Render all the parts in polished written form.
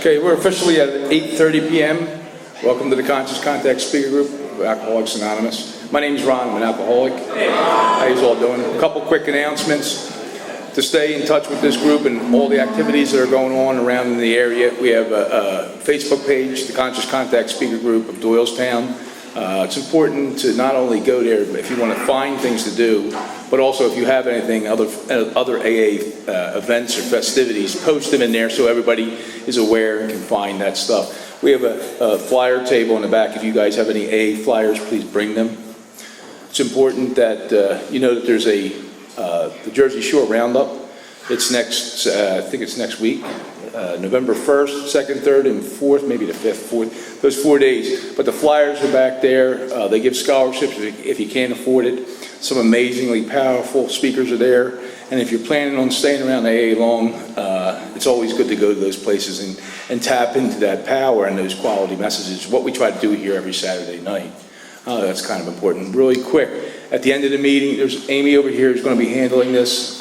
Okay, we're officially at 8:30 p.m. Welcome to the Conscious Contact Speaker Group of Alcoholics Anonymous. My name is Ron. I'm an alcoholic. How you all doing? A couple quick announcements. To stay in touch with this group and all the activities that are going on around in the area, we have a Facebook page, the Conscious Contact Speaker Group of Doylestown. It's important to not only go there if you want to find things to do, but also if you have anything, other AA events or festivities, post them in there so everybody is aware and can find that stuff. We have a flyer table in the back. If you guys have any AA flyers, please bring them. It's important that you know that there's the Jersey Shore Roundup. It's next, I think it's next week, November 1st, 2nd, 3rd, and 4th, maybe the 5th, 4th, those 4 days. But the flyers are back there. They give scholarships if you can't afford it. Some amazingly powerful speakers are there. And if you're planning on staying around AA long, it's always good to go to those places and tap into that power and those quality messages. What we try to do here every Saturday night. That's kind of important. Really quick, at the end of the meeting, there's Amy over here who's going to be handling this.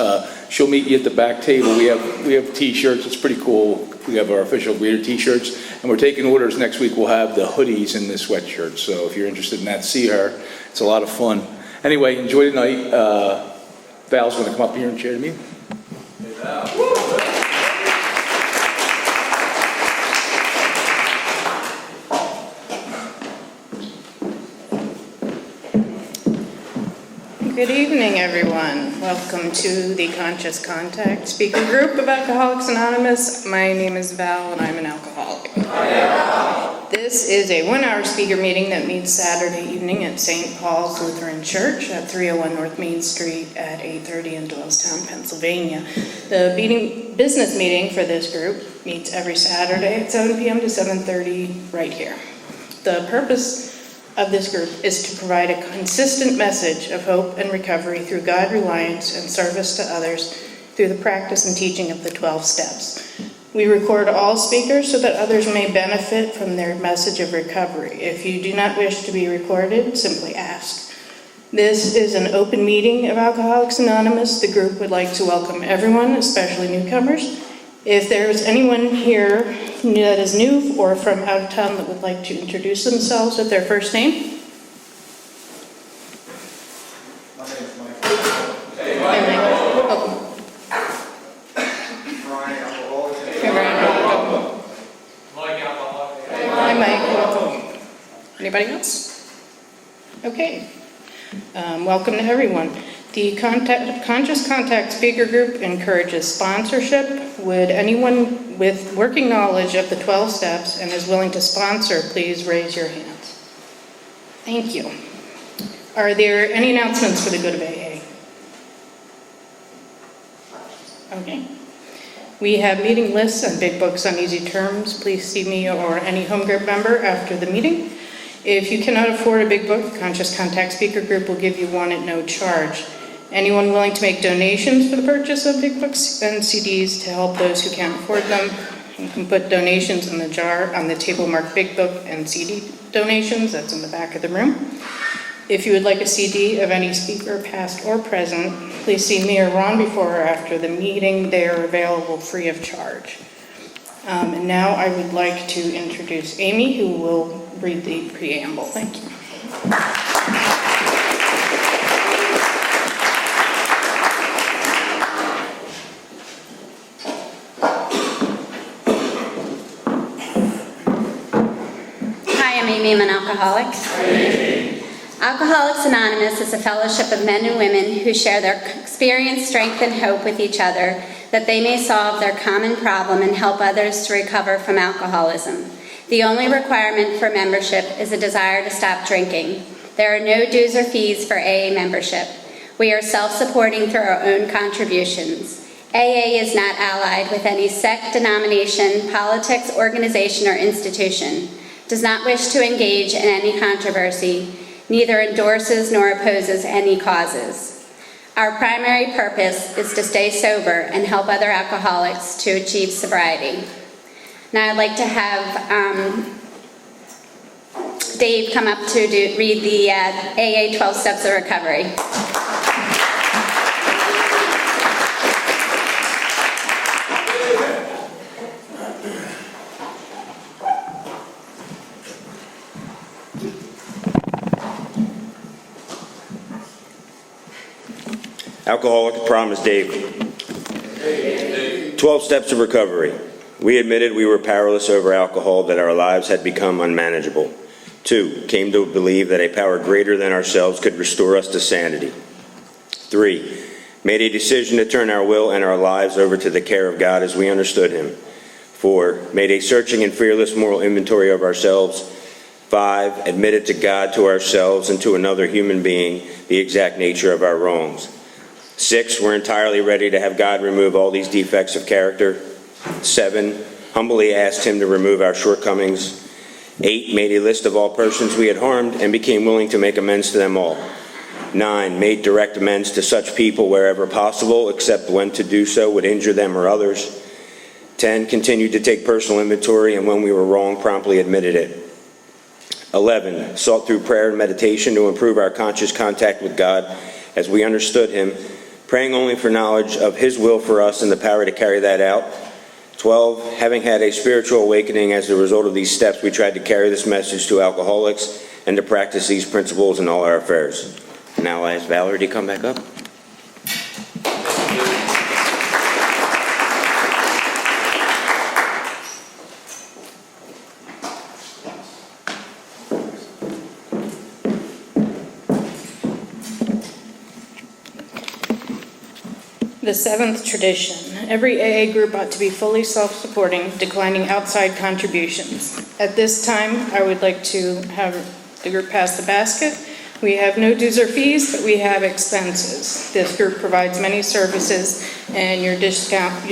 She'll meet you at the back table. We have T-shirts. It's pretty cool. We have our official greeter T-shirts, and we're taking orders next week. We'll have the hoodies and the sweatshirts. So if you're interested in that, see her. It's a lot of fun. Anyway, enjoy the night. Val's going to come up here and chair the meeting. Hey, Val. Good evening, everyone. Welcome to the Conscious Contact Speaker Group of Alcoholics Anonymous. My name is Val, and I'm an alcoholic. This is a 1-hour speaker meeting that meets Saturday evening at St. Paul's Lutheran Church at 301 North Main Street at 8:30 in Doylestown, Pennsylvania. The business meeting for this group meets every Saturday at 7 p.m. to 7:30 right here. The purpose of this group is to provide a consistent message of hope and recovery through God reliance and service to others through the practice and teaching of the 12 steps. We record all speakers so that others may benefit from their message of recovery. If you do not wish to be recorded, simply ask. This is an open meeting of Alcoholics Anonymous. The group would like to welcome everyone, especially newcomers. If there's anyone here that is new or from out of town that would like to introduce themselves with their first name. My name is Mike. Hey, Mike. Oh. Brian, alcoholic. Hey, Brian. Mike, alcoholic. Hi, Mike. Welcome. Anybody else? Okay. Welcome to everyone. The Conscious Contact Speaker Group encourages sponsorship. Would anyone with working knowledge of the 12 steps and is willing to sponsor, please raise your hands. Thank you. Are there any announcements for the good of AA? Okay. We have meeting lists and big books on easy terms. Please see me or any home group member after the meeting. If you cannot afford a big book, Conscious Contact Speaker Group will give you one at no charge. Anyone willing to make donations for the purchase of big books and CDs to help those who can't afford them, you can put donations in the jar on the table marked big book and CD donations. That's in the back of the room. If you would like a CD of any speaker, past or present, please see me or Ron before or after the meeting. They are available free of charge. And now I would like to introduce Amy, who will read the preamble. Thank you. I'm an alcoholic. Alcoholics Anonymous is a fellowship of men and women who share their experience, strength, and hope with each other that they may solve their common problem and help others to recover from alcoholism. The only requirement for membership is a desire to stop drinking. There are no dues or fees for AA membership. We are self-supporting through our own contributions. AA is not allied with any sect, denomination, politics, organization, or institution. Does not wish to engage in any controversy, neither endorses nor opposes any causes. Our primary purpose is to stay sober and help other alcoholics to achieve sobriety. Now I'd like to have Dave come up to read the AA 12 Steps of Recovery. Alcoholic Promise Dave. 12 steps of recovery. We admitted we were powerless over alcohol, that our lives had become unmanageable. 2, came to believe that a power greater than ourselves could restore us to sanity. 3, made a decision to turn our will and our lives over to the care of God as we understood Him. 4, made a searching and fearless moral inventory of ourselves. 5, admitted to God, to ourselves, and to another human being the exact nature of our wrongs. 6, we're entirely ready to have God remove all these defects of character. 7, humbly asked Him to remove our shortcomings. 8, made a list of all persons we had harmed and became willing to make amends to them all. 9, made direct amends to such people wherever possible, except when to do so would injure them or others. 10, continued to take personal inventory, and when we were wrong, promptly admitted it. 11, sought through prayer and meditation to improve our conscious contact with God as we understood Him, praying only for knowledge of His will for us and the power to carry that out. 12, having had a spiritual awakening as a result of these steps, we tried to carry this message to alcoholics and to practice these principles in all our affairs. Now I ask Valerie to come back up. The seventh tradition. Every AA group ought to be fully self-supporting, declining outside contributions. At this time, I would like to have the group pass the basket. We have no dues or fees, but we have expenses. This group provides many services, and your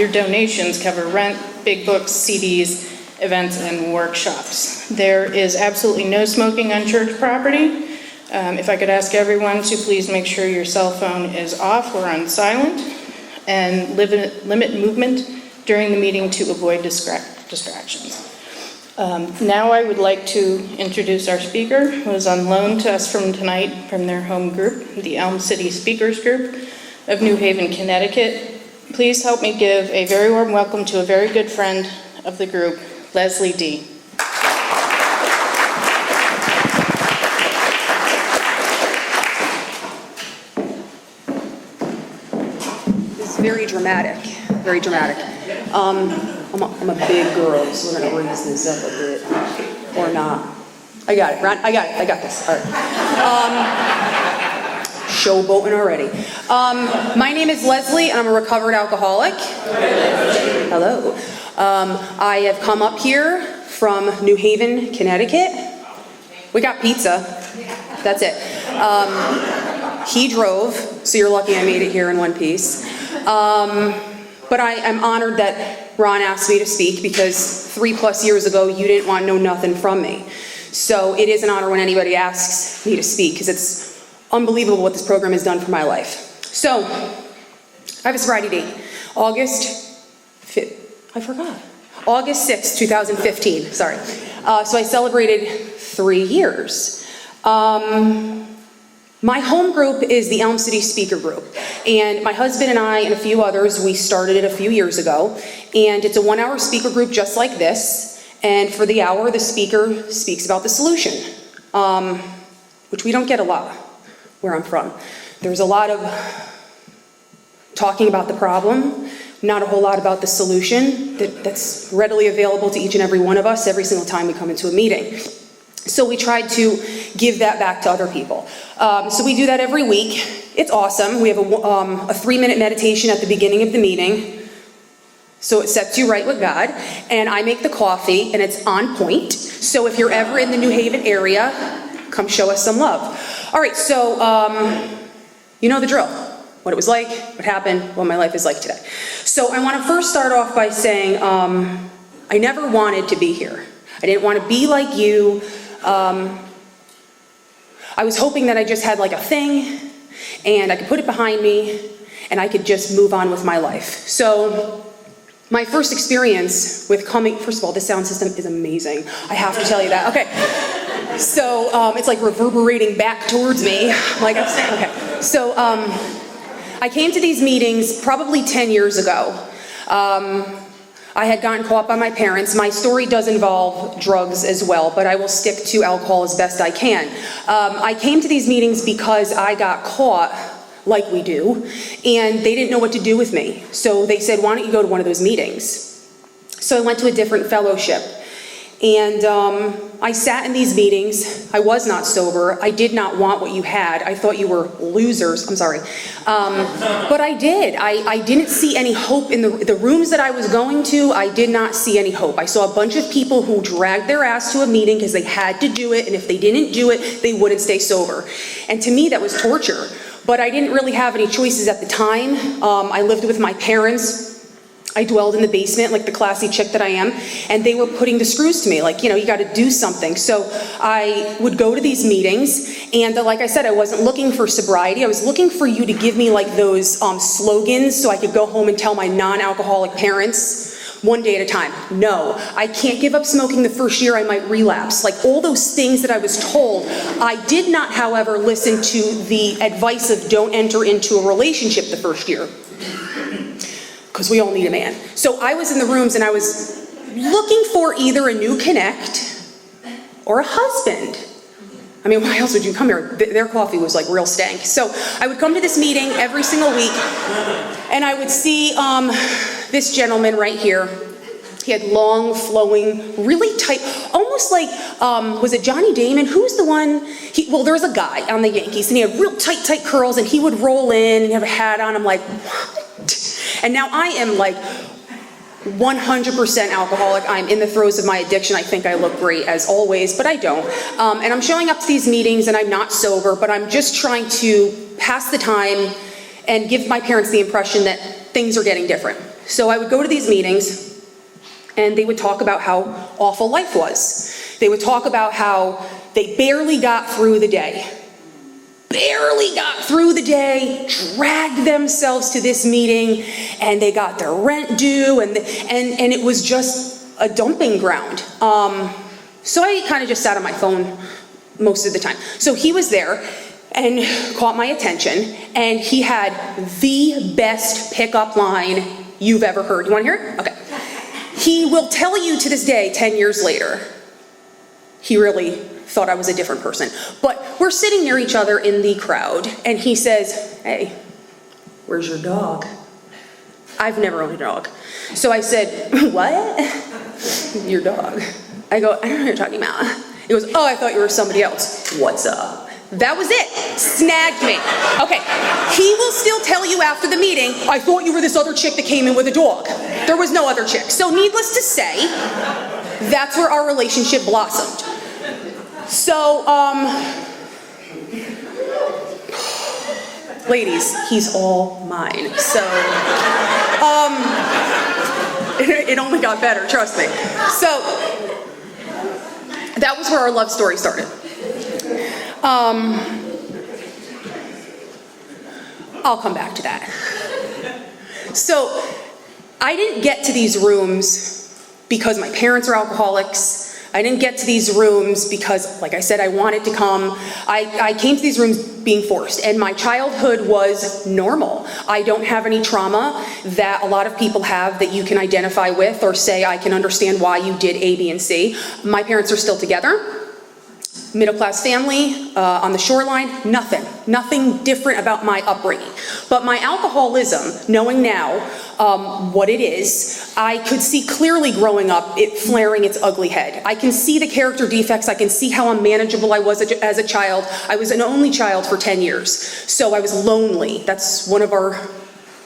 donations cover rent, big books, CDs, events, and workshops. There is absolutely no smoking on church property. If I could ask everyone to please make sure your cell phone is off or on silent, and limit movement during the meeting to avoid distractions. Now I would like to introduce our speaker, who is on loan to us from tonight from their home group, the Elm City Speakers Group of New Haven, Connecticut. Please help me give a very warm welcome to a very good friend of the group, Leslie D. Very dramatic, very dramatic. I'm a big girl, so we're gonna raise this up a bit, or not. I got it, Ron, I got this, all right. Showboating already. My name is Leslie, and I'm a recovered alcoholic. Hello. I have come up here from New Haven, Connecticut. We got pizza, that's it. He drove, so you're lucky I made it here in one piece. But I am honored that Ron asked me to speak, because 3+ years ago you didn't want to know nothing from me. So it is an honor when anybody asks me to speak, because it's unbelievable what this program has done for my life. So I have a sobriety date, August 6th, 2015, sorry. So I celebrated 3 years. My home group is the Elm City Speaker Group, and my husband and I and a few others, we started it a few years ago, and it's a 1-hour speaker group just like this, and for the hour the speaker speaks about the solution, which we don't get a lot where I'm from. There's a lot of talking about the problem, not a whole lot about the solution that's readily available to each and every one of us every single time we come into a meeting. So we tried to give that back to other people. So we do that every week. It's awesome. We have a 3-minute meditation at the beginning of the meeting. So it sets you right with God. And I make the coffee, and it's on point. So if you're ever in the New Haven area, come show us some love. All right, so you know the drill. What it was like, what happened, what my life is like today. So I want to first start off by saying I never wanted to be here. I didn't want to be like you. I was hoping that I just had like a thing and I could put it behind me and I could just move on with my life. So my first experience with coming, first of all, this sound system is amazing. I have to tell you that. Okay. So it's like reverberating back towards me. Like, okay. So I came to these meetings probably 10 years ago. I had gotten caught by my parents. My story does involve drugs as well, but I will stick to alcohol as best I can. I came to these meetings because I got caught like we do, and they didn't know what to do with me. So they said, why don't you go to one of those meetings? So I went to a different fellowship, and I sat in these meetings. I was not sober. I did not want what you had. I thought you were losers. I'm sorry. But I did. I didn't see any hope in the rooms that I was going to. I did not see any hope. I saw a bunch of people who dragged their ass to a meeting because they had to do it, and if they didn't do it, they wouldn't stay sober. And to me, that was torture. But I didn't really have any choices at the time. I lived with my parents. I dwelled in the basement like the classy chick that I am, and they were putting the screws to me, like, you know, you got to do something. So I would go to these meetings, and like I said, I wasn't looking for sobriety. I was looking for you to give me like those slogans so I could go home and tell my non-alcoholic parents one day at a time. No, I can't give up smoking the first year, I might relapse. Like all those things that I was told. I did not, however, listen to the advice of don't enter into a relationship the first year, because we all need a man. So I was in the rooms and I was looking for either a new connect or a husband. I mean, why else would you come here? Their coffee was like real stank. So I would come to this meeting every single week, and I would see this gentleman right here. He had long, flowing, really tight, almost like, was it Johnny Damon? Who's the one? Well, there was a guy on the Yankees, and he had real tight curls, and he would roll in and have a hat on. I'm like, what? And now I am like 100% alcoholic. I'm in the throes of my addiction. I think I look great as always, but I don't. And I'm showing up to these meetings and I'm not sober, but I'm just trying to pass the time and give my parents the impression that things are getting different. So I would go to these meetings and they would talk about how awful life was. They would talk about how they barely got through the day. Barely got through the day, dragged themselves to this meeting, and they got their rent due, and it was just a dumping ground. So I kind of just sat on my phone most of the time. So he was there and caught my attention, and he had the best pickup line you've ever heard. You want to hear it? Okay. He will tell you to this day, 10 years later, he really thought I was a different person. But we're sitting near each other in the crowd, and he says, hey, where's your dog? I've never owned a dog. So I said, what? Your dog. I go, I don't know what you're talking about. He goes, oh, I thought you were somebody else. What's up? That was it. Snagged me. Okay. He will still tell you after the meeting, I thought you were this other chick that came in with a dog. There was no other chick. So needless to say, that's where our relationship blossomed. So, ladies, he's all mine. So, it only got better, trust me. So, that was where our love story started. I'll come back to that. So, I didn't get to these rooms because my parents are alcoholics. I didn't get to these rooms because, like I said, I wanted to come. I came to these rooms being forced, and my childhood was normal. I don't have any trauma that a lot of people have that you can identify with or say, I can understand why you did A, B, and C. My parents are still together. Middle-class family, on the shoreline, nothing different about my upbringing. But my alcoholism, knowing now what it is, I could see clearly growing up, it flaring its ugly head. I can see the character defects, I can see how unmanageable I was as a child. I was an only child for 10 years, so I was lonely. That's one of our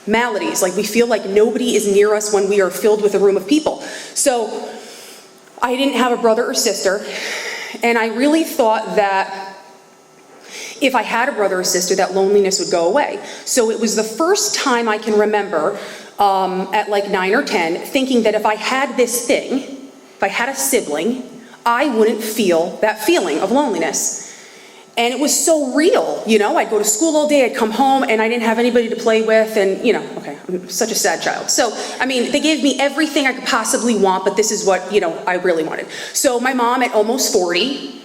maladies. Like, we feel like nobody is near us when we are filled with a room of people. So I didn't have a brother or sister. And I really thought that if I had a brother or sister, that loneliness would go away. So it was the first time I can remember at like 9 or 10, thinking that if I had this thing, if I had a sibling, I wouldn't feel that feeling of loneliness. And it was so real, you know, I'd go to school all day, I'd come home, and I didn't have anybody to play with, and, you know, okay, I'm such a sad child. So, I mean, they gave me everything I could possibly want, but this is what, you know, I really wanted. So my mom, at almost 40,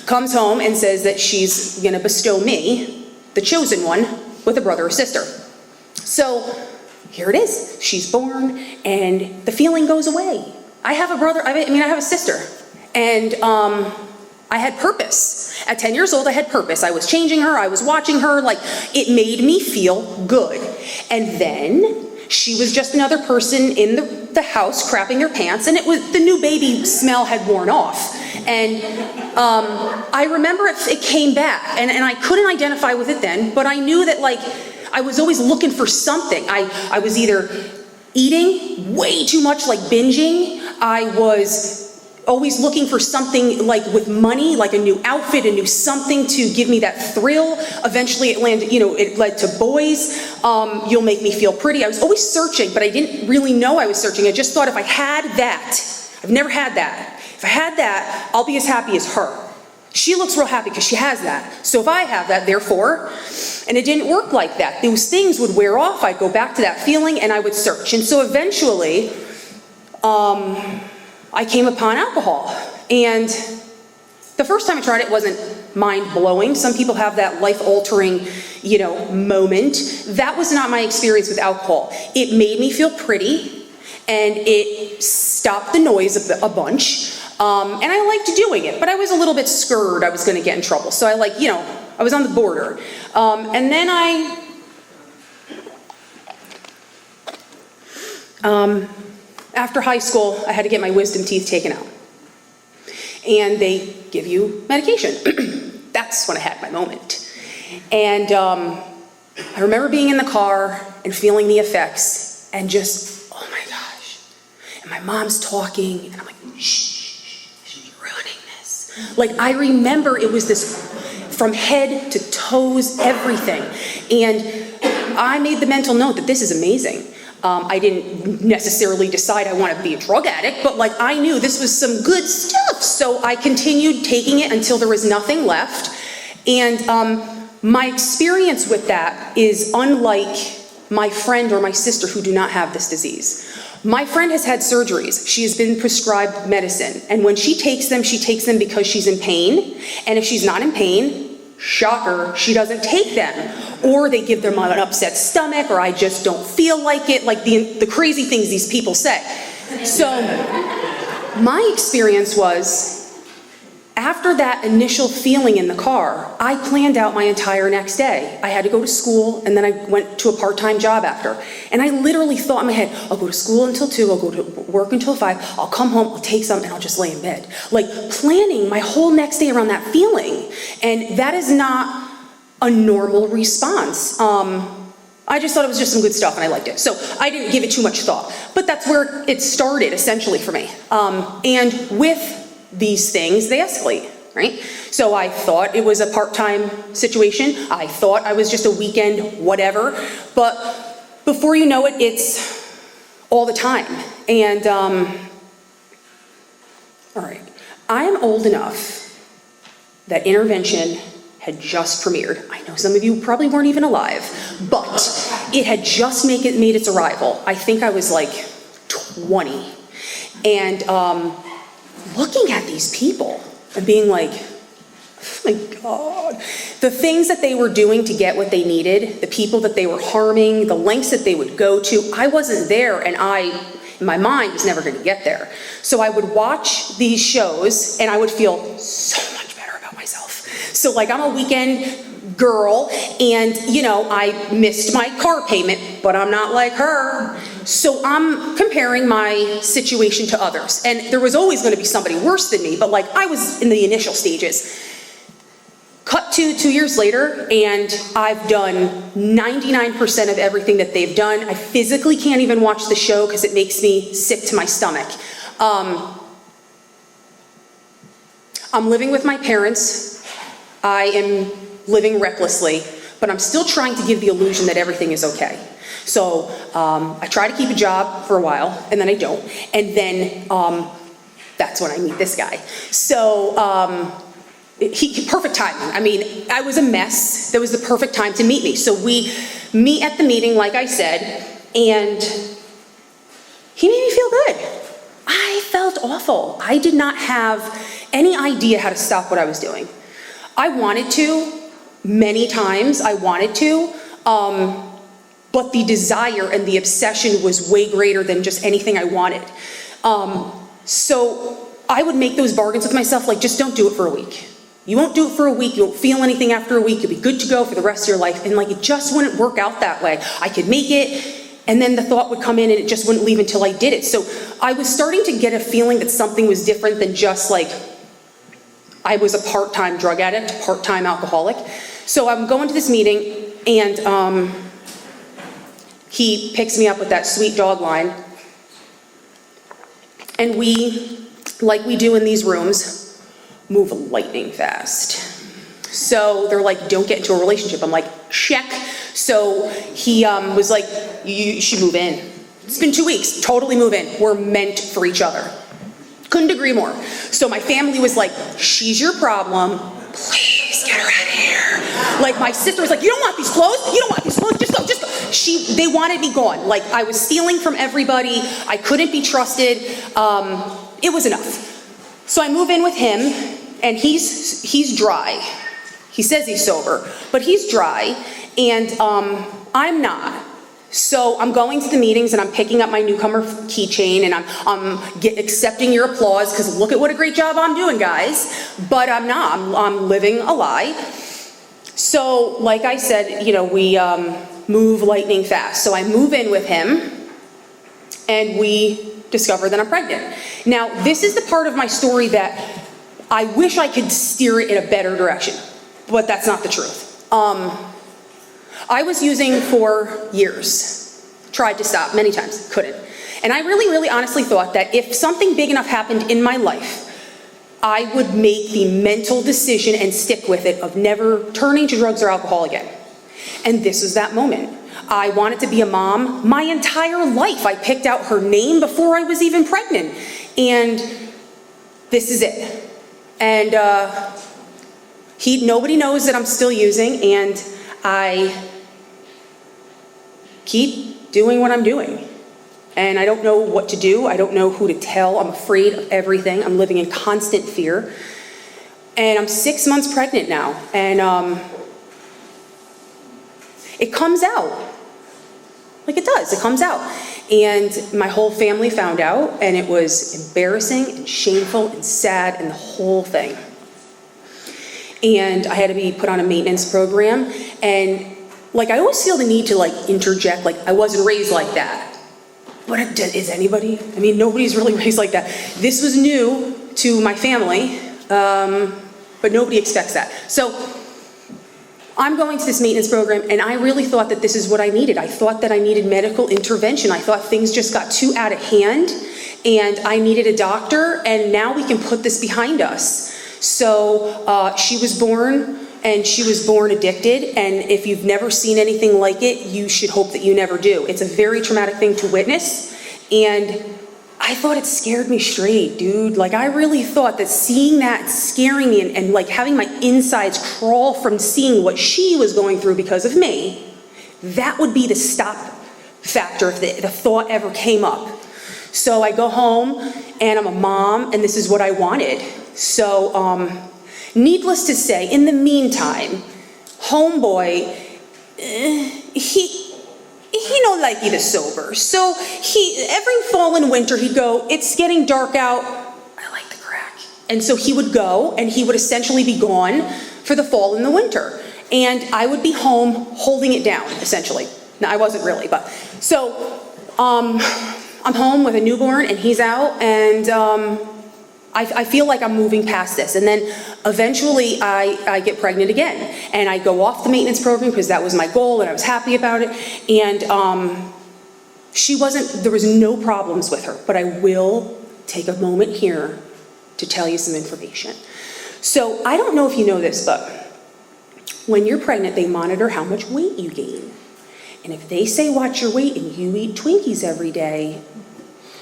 comes home and says that she's gonna bestow me, the chosen one, with a brother or sister. So, here it is. She's born, and the feeling goes away. I have a brother, I mean, I have a sister, and, I had purpose. At 10 years old, I had purpose. I was changing her, I was watching her, like, it made me feel good. And then she was just another person in the house crapping her pants, and the new baby smell had worn off. And I remember it came back, and I couldn't identify with it then, but I knew that, like, I was always looking for something. I was either eating way too much, like binging. I was always looking for something like with money, like a new outfit, a new something to give me that thrill. Eventually it led to boys. You'll make me feel pretty. I was always searching, but I didn't really know I was searching. I just thought if I had that, I've never had that. If I had that, I'll be as happy as her. She looks real happy because she has that. So if I have that, therefore, and it didn't work like that. Those things would wear off. I'd go back to that feeling and I would search. And so eventually, I came upon alcohol. And the first time I tried it wasn't mind-blowing. Some people have that life-altering, moment. That was not my experience with alcohol. It made me feel pretty, and it stopped the noise a bunch. And I liked doing it, but I was a little bit scared I was going to get in trouble. So I I was on the border. And then after high school, I had to get my wisdom teeth taken out. And they give you medication. That's when I had my moment. And I remember being in the car and feeling the effects and just, oh my gosh. And my mom's talking, and I'm like, shh, you're ruining this. Like, I remember it was this from head to toes, everything. And I made the mental note that this is amazing. I didn't necessarily decide I wanted to be a drug addict, but like I knew this was some good stuff. So I continued taking it until there was nothing left. And my experience with that is unlike my friend or my sister who do not have this disease. My friend has had surgeries. She has been prescribed medicine. And when she takes them because she's in pain. And if she's not in pain, shocker, she doesn't take them. Or they give them an upset stomach, or I just don't feel like it, like the crazy things these people say. So my experience was, after that initial feeling in the car, I planned out my entire next day. I had to go to school, and then I went to a part-time job after. And I literally thought in my head, I'll go to school until 2, I'll go to work until 5, I'll come home, I'll take some, and I'll just lay in bed. Like, planning my whole next day around that feeling. And that is not a normal response. I just thought it was just some good stuff, and I liked it. So I didn't give it too much thought. But that's where it started, essentially, for me. And with these things, they escalate, right? So I thought it was a part-time situation. I thought I was just a weekend whatever. But before you know it, it's all the time. And, all right, I am old enough that intervention had just premiered. I know some of you probably weren't even alive, but it had just made its arrival. I think I was like 20. And looking at these people and being like, oh my God, the things that they were doing to get what they needed, the people that they were harming, the lengths that they would go to, I wasn't there, and in my mind, was never going to get there. So I would watch these shows, and I would feel so much better about myself. So like, I'm a weekend girl, and I missed my car payment, but I'm not like her. So I'm comparing my situation to others. And there was always going to be somebody worse than me, but like, I was in the initial stages. Cut to 2 years later, and I've done 99% of everything that they've done. I physically can't even watch the show because it makes me sick to my stomach. I'm living with my parents. I am living recklessly, but I'm still trying to give the illusion that everything is okay. So I try to keep a job for a while, and then I don't. And then that's when I meet this guy. So perfect timing. I mean, I was a mess. That was the perfect time to meet me. So we meet at the meeting, like I said, and he made me feel good. I felt awful. I did not have any idea how to stop what I was doing. I wanted to, many times I wanted to, but the desire and the obsession was way greater than just anything I wanted. So I would make those bargains with myself, like, just don't do it for a week. You won't do it for a week, you won't feel anything after a week, you'll be good to go for the rest of your life. And like, it just wouldn't work out that way. I could make it, and then the thought would come in and it just wouldn't leave until I did it. So I was starting to get a feeling that something was different than just like, I was a part-time drug addict, part-time alcoholic. So I'm going to this meeting, and he picks me up with that sweet dog line. And we, like we do in these rooms, move lightning fast. So they're like, don't get into a relationship. I'm like, check. So he was like, you should move in. It's been 2 weeks, totally move in. We're meant for each other. Couldn't agree more. So my family was like, she's your problem. Please get her out of here. Like my sister was like, you don't want these clothes? You don't want these clothes? Just go, just go. They wanted me gone. Like I was stealing from everybody. I couldn't be trusted. It was enough. So I move in with him, and he's dry. He says he's sober, but he's dry, and I'm not. So I'm going to the meetings, and I'm picking up my newcomer keychain, and I'm accepting your applause, because look at what a great job I'm doing, guys. But I'm not. I'm living a lie. So, like I said, we move lightning fast. So I move in with him, and we discover that I'm pregnant. Now, this is the part of my story that I wish I could steer it in a better direction, but that's not the truth. I was using for years, tried to stop many times, couldn't. And I really, really honestly thought that if something big enough happened in my life, I would make the mental decision and stick with it of never turning to drugs or alcohol again. And this was that moment. I wanted to be a mom my entire life. I picked out her name before I was even pregnant. And this is it. And nobody knows that I'm still using, and I keep doing what I'm doing. And I don't know what to do. I don't know who to tell. I'm afraid of everything. I'm living in constant fear. And I'm 6 months pregnant now. And it comes out. Like it does, it comes out. And my whole family found out, and it was embarrassing and shameful and sad and the whole thing. And I had to be put on a maintenance program. And like, I always feel the need to like interject, like I wasn't raised like that. But is anybody? I mean, nobody's really raised like that. This was new to my family, but nobody expects that. So I'm going to this maintenance program, and I really thought that this is what I needed. I thought that I needed medical intervention. I thought things just got too out of hand, and I needed a doctor, and now we can put this behind us. So she was born, and she was born addicted, and if you've never seen anything like it, you should hope that you never do. It's a very traumatic thing to witness, and I thought it scared me straight, dude. Like, I really thought that seeing that scaring me and like having my insides crawl from seeing what she was going through because of me, that would be the stop factor if the thought ever came up. So I go home, and I'm a mom, and this is what I wanted. So, needless to say, in the meantime, homeboy, he no like either sober. So every fall and winter he'd go, it's getting dark out, I like the crack. And so he would go, and he would essentially be gone for the fall and the winter. And I would be home holding it down, essentially. No, I wasn't really, but. So, I'm home with a newborn, and he's out, and I feel like I'm moving past this. And then eventually I get pregnant again, and I go off the maintenance program because that was my goal, and I was happy about it. And there was no problems with her, but I will take a moment here to tell you some information. So I don't know if you know this, but when you're pregnant, they monitor how much weight you gain. And if they say watch your weight and you eat Twinkies every day,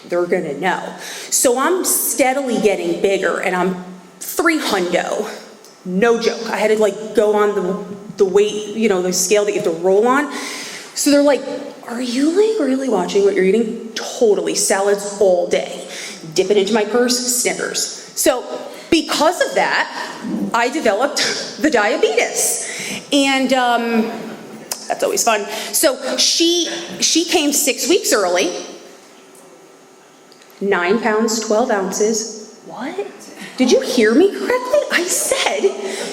they're gonna know. So I'm steadily getting bigger, and I'm 300. No joke. I had to like go on the weight, the scale that you have to roll on. So they're like, are you like really watching what you're eating? Totally. Salads all day. Dip it into my purse, Snickers. So because of that, I developed the diabetes. And that's always fun. So she came 6 weeks early. 9 pounds, 12 ounces, what? Did you hear me correctly? I said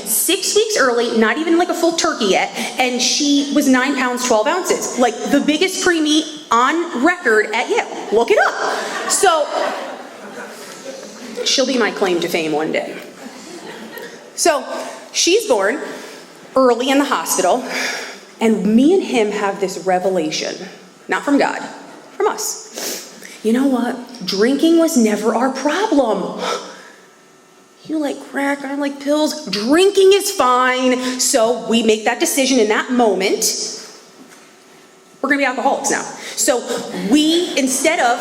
6 weeks early, not even like a full turkey yet, and she was 9 pounds, 12 ounces. Like the biggest preemie on record at Yale. Look it up. So, she'll be my claim to fame one day. So, she's born early in the hospital, and me and him have this revelation. Not from God, from us. You know what? Drinking was never our problem. You like crack, I like pills. Drinking is fine. So we make that decision in that moment. We're gonna be alcoholics now. So we, instead of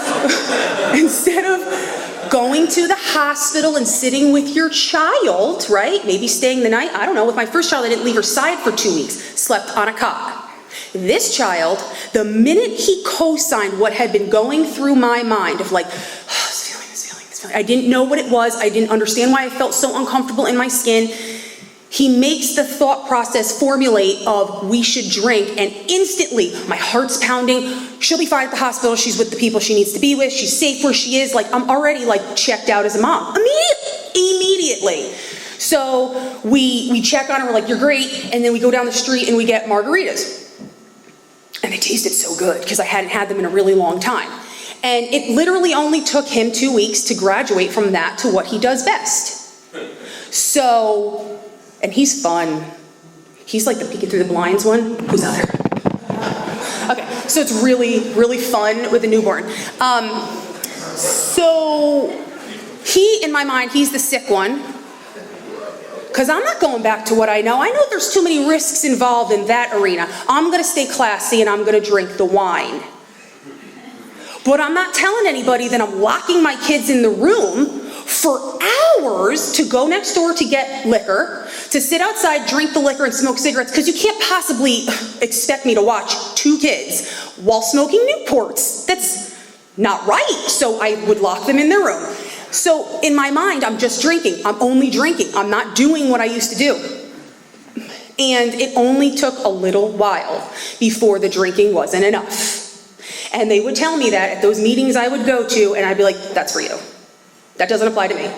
going to the hospital and sitting with your child, right? Maybe staying the night. I don't know. With my first child, I didn't leave her side for 2 weeks. Slept on a cot. This child, the minute he co-signed what had been going through my mind of like, oh, this feeling, I didn't know what it was. I didn't understand why I felt so uncomfortable in my skin. He makes the thought process formulate of we should drink, and instantly my heart's pounding. She'll be fine at the hospital. She's with the people she needs to be with. She's safe where she is. Like I'm already like checked out as a mom. Immediately. So we check on her. We're like, you're great. And then we go down the street and we get margaritas. And they tasted so good because I hadn't had them in a really long time. And it literally only took him 2 weeks to graduate from that to what he does best. So, and he's fun. He's like the peeking through the blinds one. Who's out there? Okay, so it's really, really fun with a newborn. So he, in my mind, he's the sick one. Because I'm not going back to what I know. I know there's too many risks involved in that arena. I'm going to stay classy and I'm going to drink the wine. But I'm not telling anybody that I'm locking my kids in the room for hours to go next door to get liquor, to sit outside, drink the liquor, and smoke cigarettes, because you can't possibly expect me to watch 2 kids while smoking Newports. That's not right. So I would lock them in their room. So in my mind, I'm just drinking. I'm only drinking. I'm not doing what I used to do. And it only took a little while before the drinking wasn't enough. And they would tell me that at those meetings I would go to, and I'd be like, that's for you. That doesn't apply to me.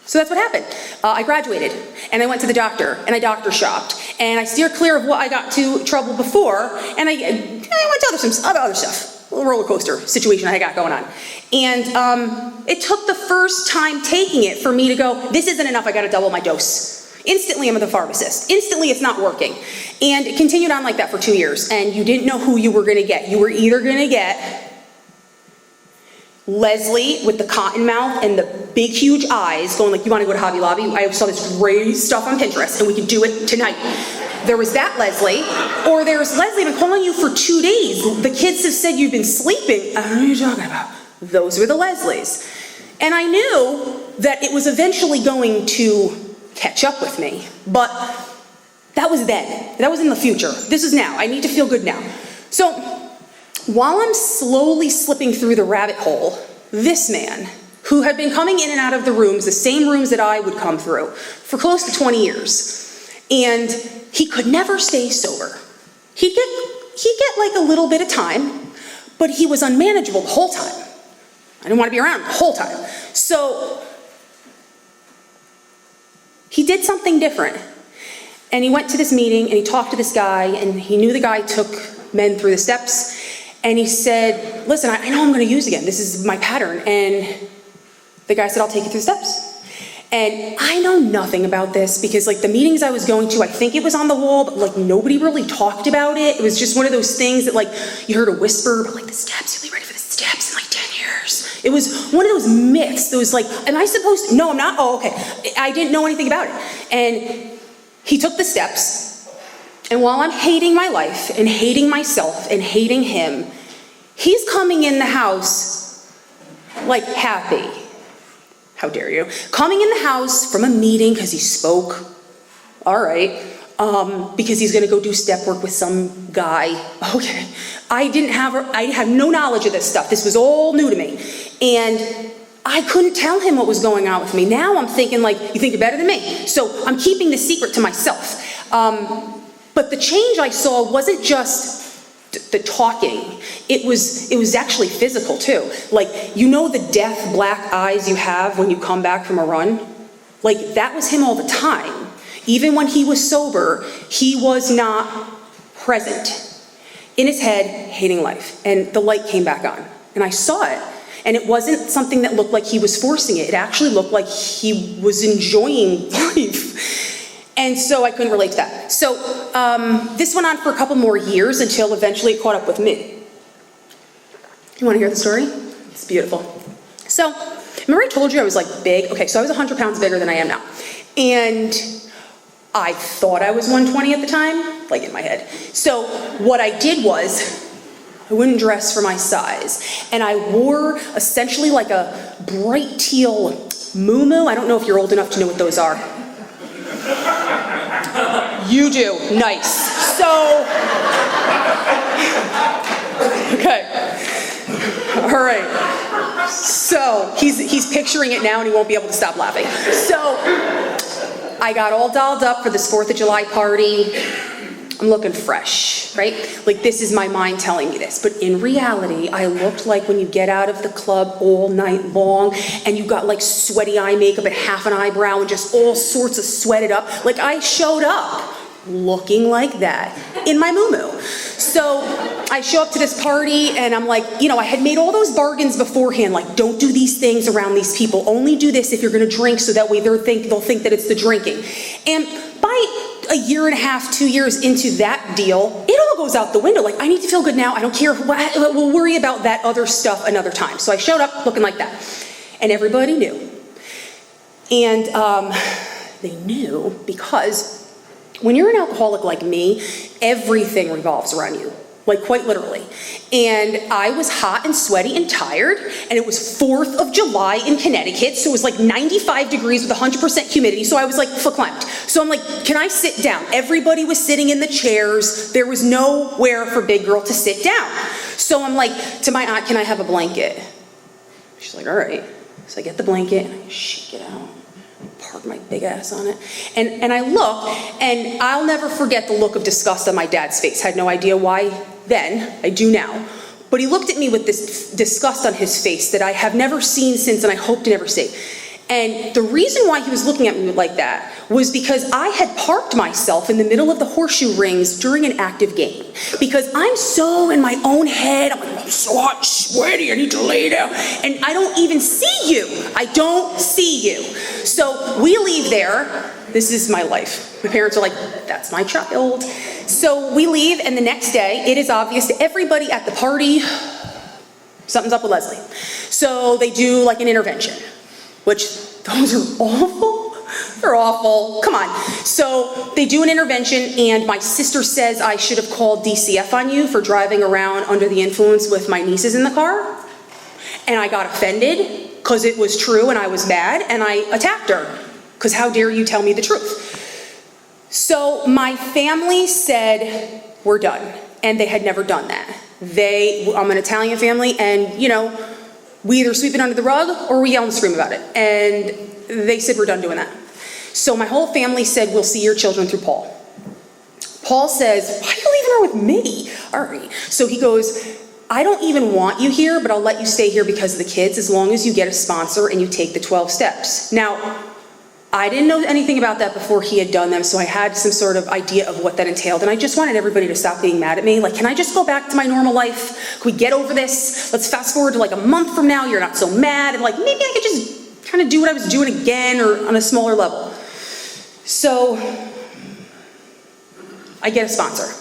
So that's what happened. I graduated, and I went to the doctor, and I doctor shopped, and I steered clear of what I got to trouble before, and I went to other stuff. A little roller coaster situation I got going on. And it took the first time taking it for me to go, this isn't enough, I gotta double my dose. Instantly I'm the pharmacist. Instantly it's not working. And it continued on like that for 2 years. And you didn't know who you were gonna get. You were either gonna get Leslie with the cotton mouth and the big huge eyes going like, you wanna go to Hobby Lobby? I saw this great stuff on Pinterest and we could do it tonight. There was that Leslie, or there's Leslie, I've been calling you for 2 days. The kids have said you've been sleeping. I don't know what you're talking about. Those were the Leslies. And I knew that it was eventually going to catch up with me, but that was then. That was in the future. This is now. I need to feel good now. So while I'm slowly slipping through the rabbit hole, this man, who had been coming in and out of the rooms, the same rooms that I would come through, for close to 20 years, and he could never stay sober. He'd get like a little bit of time, but he was unmanageable the whole time. I didn't want to be around him the whole time. So he did something different. And he went to this meeting and he talked to this guy, and he knew the guy took men through the steps. And he said, listen, I know I'm going to use again. This is my pattern. And the guy said, I'll take you through the steps. And I know nothing about this because like the meetings I was going to, I think it was on the wall, but like nobody really talked about it. It was just one of those things that like you heard a whisper, but like the steps, you'll be ready for the steps in like 10 years. It was one of those myths, those like, am I supposed to? No, I'm not. Oh, okay. I didn't know anything about it. And he took the steps, and while I'm hating my life and hating myself and hating him, he's coming in the house like happy. How dare you? Coming in the house from a meeting because he spoke. All right. Because he's going to go do step work with some guy. Okay. I had no knowledge of this stuff. This was all new to me. And I couldn't tell him what was going on with me. Now I'm thinking like, you think you're better than me. So I'm keeping the secret to myself. But the change I saw wasn't just the talking. It was actually physical too. Like, you know the death black eyes you have when you come back from a run? Like, that was him all the time. Even when he was sober, he was not present. In his head, hating life. And the light came back on. And I saw it. And it wasn't something that looked like he was forcing it. It actually looked like he was enjoying life. And so I couldn't relate to that. So this went on for a couple more years until eventually it caught up with me. You want to hear the story? It's beautiful. So, remember I told you I was like big? Okay, so I was 100 pounds bigger than I am now. And I thought I was 120 at the time, like in my head. So what I did was, I wouldn't dress for my size. And I wore essentially like a bright teal muumuu. I don't know if you're old enough to know what those are. You do, nice. So, okay. All right. So, he's picturing it now and he won't be able to stop laughing. So, I got all dolled up for this 4th of July party. I'm looking fresh, right? Like, this is my mind telling me this. But in reality, I looked like when you get out of the club all night long and you got like sweaty eye makeup and half an eyebrow and just all sorts of sweated up. Like, I showed up looking like that in my muumuu. So I show up to this party and I'm like, you know, I had made all those bargains beforehand, like, don't do these things around these people. Only do this if you're gonna drink, so that way they'll think that it's the drinking. And by a year and a half, 2 years into that deal, it all goes out the window. Like, I need to feel good now. I don't care. We'll worry about that other stuff another time. So I showed up looking like that. And everybody knew. And they knew because when you're an alcoholic like me, everything revolves around you. Like, quite literally. And I was hot and sweaty and tired, and it was 4th of July in Connecticut, so it was like 95 degrees with 100% humidity, so I was like verklempt. So I'm like, can I sit down? Everybody was sitting in the chairs. There was nowhere for Big Girl to sit down. So I'm like, to my aunt, can I have a blanket? She's like, all right. So I get the blanket, and I shake it out. Park my big ass on it. And I look, and I'll never forget the look of disgust on my dad's face. Had no idea why then, I do now. But he looked at me with this disgust on his face that I have never seen since, and I hope to never see. And the reason why he was looking at me like that was because I had parked myself in the middle of the horseshoe rings during an active game. Because I'm so in my own head, I'm like, I'm so hot and sweaty, I need to lay down. And I don't even see you. I don't see you. So we leave there. This is my life. My parents are like, that's my child. So we leave, and the next day, it is obvious to everybody at the party, something's up with Leslie. So they do like an intervention, which those are awful. They're awful. Come on. So they do an intervention, and my sister says I should have called DCF on you for driving around under the influence with my nieces in the car. And I got offended because it was true and I was mad, and I attacked her because how dare you tell me the truth. So my family said, we're done. And they had never done that. I'm an Italian family, and you know, we either sweep it under the rug or we yell and scream about it. And they said, we're done doing that. So my whole family said, we'll see your children through Paul. Paul says, why are you leaving her with me? All right. So he goes, I don't even want you here, but I'll let you stay here because of the kids, as long as you get a sponsor and you take the 12 steps. Now, I didn't know anything about that before he had done them, so I had some sort of idea of what that entailed, and I just wanted everybody to stop being mad at me. Like, can I just go back to my normal life? Can we get over this? Let's fast forward to like a month from now, you're not so mad, and like, maybe I could just kind of do what I was doing again, or on a smaller level. So, I get a sponsor,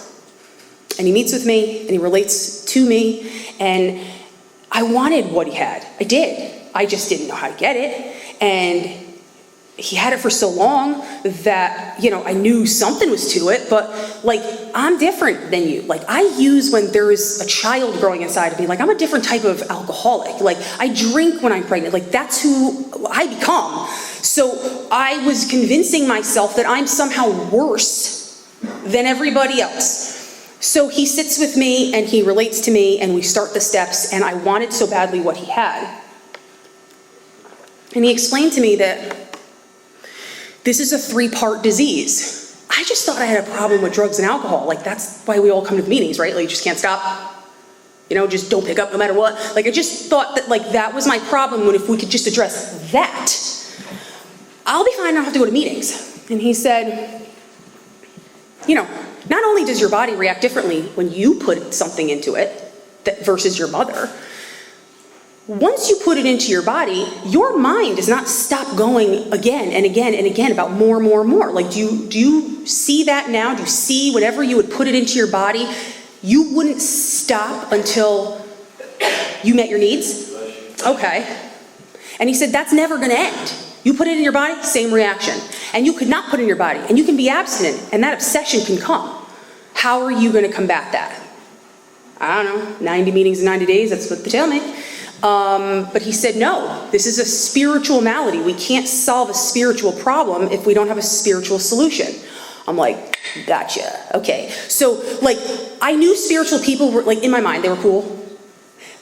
and he meets with me, and he relates to me, and I wanted what he had. I did. I just didn't know how to get it, and he had it for so long that, you know, I knew something was to it, but like, I'm different than you. Like, I use when there is a child growing inside of me. Like, I'm a different type of alcoholic. Like, I drink when I'm pregnant. Like, that's who I become. So I was convincing myself that I'm somehow worse than everybody else. So he sits with me and he relates to me and we start the steps, and I wanted so badly what he had. And he explained to me that this is a 3-part disease. I just thought I had a problem with drugs and alcohol. Like, that's why we all come to meetings, right? Like, you just can't stop. You know, just don't pick up no matter what. Like, I just thought that, like, that was my problem, when if we could just address that, I'll be fine, I don't have to go to meetings. And he said, you know, not only does your body react differently when you put something into it versus your mother, once you put it into your body, your mind does not stop going again and again and again about more and more and more. Like, do you see that now? Do you see whenever you would put it into your body, you wouldn't stop until you met your needs? Okay. And he said, that's never gonna end. You put it in your body, same reaction. And you could not put it in your body, and you can be abstinent, and that obsession can come. How are you gonna combat that? I don't know, 90 meetings in 90 days, that's what they tell me. But he said, no, this is a spiritual malady. We can't solve a spiritual problem if we don't have a spiritual solution. I'm like, gotcha, okay. So, like, I knew spiritual people were, like, in my mind, they were cool.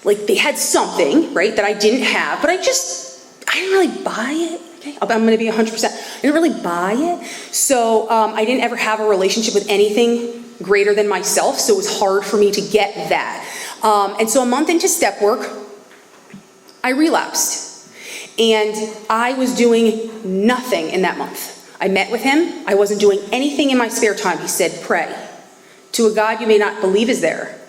Like, they had something, right, that I didn't have, but I didn't really buy it, okay? I'm gonna be 100%. I didn't really buy it. So, I didn't ever have a relationship with anything greater than myself, so it was hard for me to get that. And so a month into step work, I relapsed. And I was doing nothing in that month. I met with him. I wasn't doing anything in my spare time. He said, pray to a God you may not believe is there.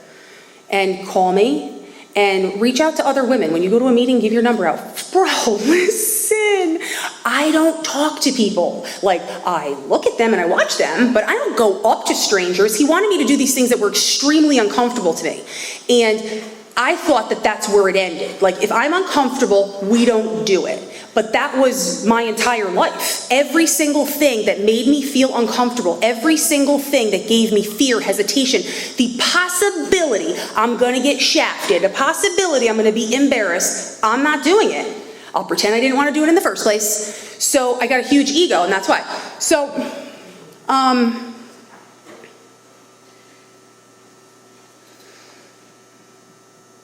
And call me and reach out to other women. When you go to a meeting, give your number out. Bro, listen, I don't talk to people. Like, I look at them and I watch them, but I don't go up to strangers. He wanted me to do these things that were extremely uncomfortable to me. And I thought that that's where it ended. Like, if I'm uncomfortable, we don't do it. But that was my entire life. Every single thing that made me feel uncomfortable, every single thing that gave me fear, hesitation, the possibility I'm gonna get shafted, the possibility I'm gonna be embarrassed, I'm not doing it. I'll pretend I didn't want to do it in the first place. So I got a huge ego, and that's why. So,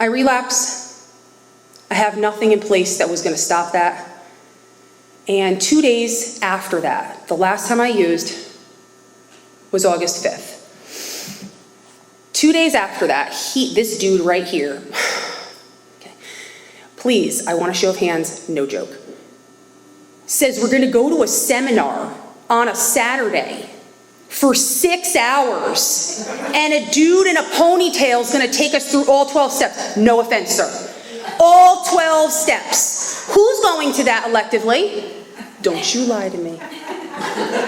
I relapsed. I have nothing in place that was gonna stop that. And 2 days after that, the last time I used was August 5th. 2 days after that, this dude right here, okay, please, I want a show of hands, no joke, says we're gonna go to a seminar on a Saturday for 6 hours, and a dude in a ponytail is gonna take us through all 12 steps. No offense, sir. All 12 steps. Who's going to that electively? Don't you lie to me.